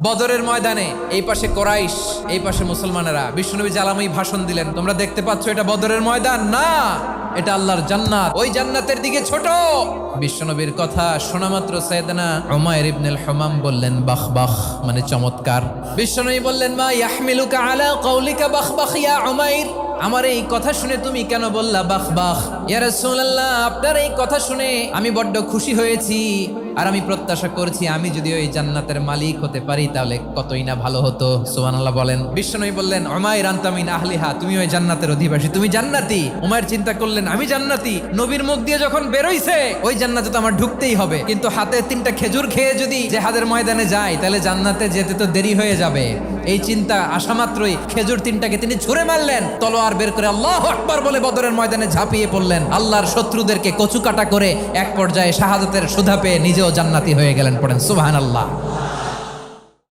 বদরের ময়দানে এই পাশে কোরাইশ, এই পাশে মুসলমানেরা। বিশ্বনবী জালামি ভাষণ দিলেন, তোমরা দেখতে পাচ্ছ এটা বদরের ময়দান না, এটা আল্লাহর জান্নাত, ওই জান্নাতের দিকে ছোট। বিশ্বনবীর কথা শোনা মাত্র সাইয়েদনা উমাইর ইবনুল হুমাম বললেন বাখ বাখ, মানে চমৎকার। বিশ্বনবী বললেন মা ইয়াহমিলুকা আলা কওলিকা বাখ বাখ ইয়া উমাইর, আমার এই কথা শুনে তুমি কেন বললা বাখ বাখ? ইয়া রাসূলুল্লাহ, আপনার এই কথা শুনে আমি বড্ড খুশি হয়েছি, আর আমি প্রত্যাশা করছি আমি যদি ওই জান্নাতের মালিক হতে পারি তাহলে কতই না ভালো হতো। সুবহানাল্লাহ বলেন। বিশ্বনবী বললেন উমাইর আনতা মিন আহলিহা, তুমি ওই জান্নাতের অধিবাসী, তুমি জান্নাতি। উমাইর চিন্তা করলেন আমি জান্নাতি, নবীর মুখ দিয়ে যখন বেরোইছে ওই জান্নাতে তো আমার ঢুকতেই হবে, কিন্তু হাতে 3টা খেজুর খেয়ে যদি জিহাদের ময়দানে যায় তাহলে জান্নাতে যেতে তো দেরি হয়ে যাবে। এই চিন্তা আসা মাত্রই খেজুর 3টাকে তিনি ছুঁড়ে মারলেন, তলোয়ার বের করে আল্লাহু আকবার বলে বদরের ময়দানে ঝাঁপিয়ে পড়লেন। আল্লাহর শত্রুদেরকে কচুকাটা করে এক পর্যায়ে শাহাদাতের সুধা পেয়ে নিজেও জান্নাতি হয়ে গেলেন। পড়েন সুবহানাল্লাহ।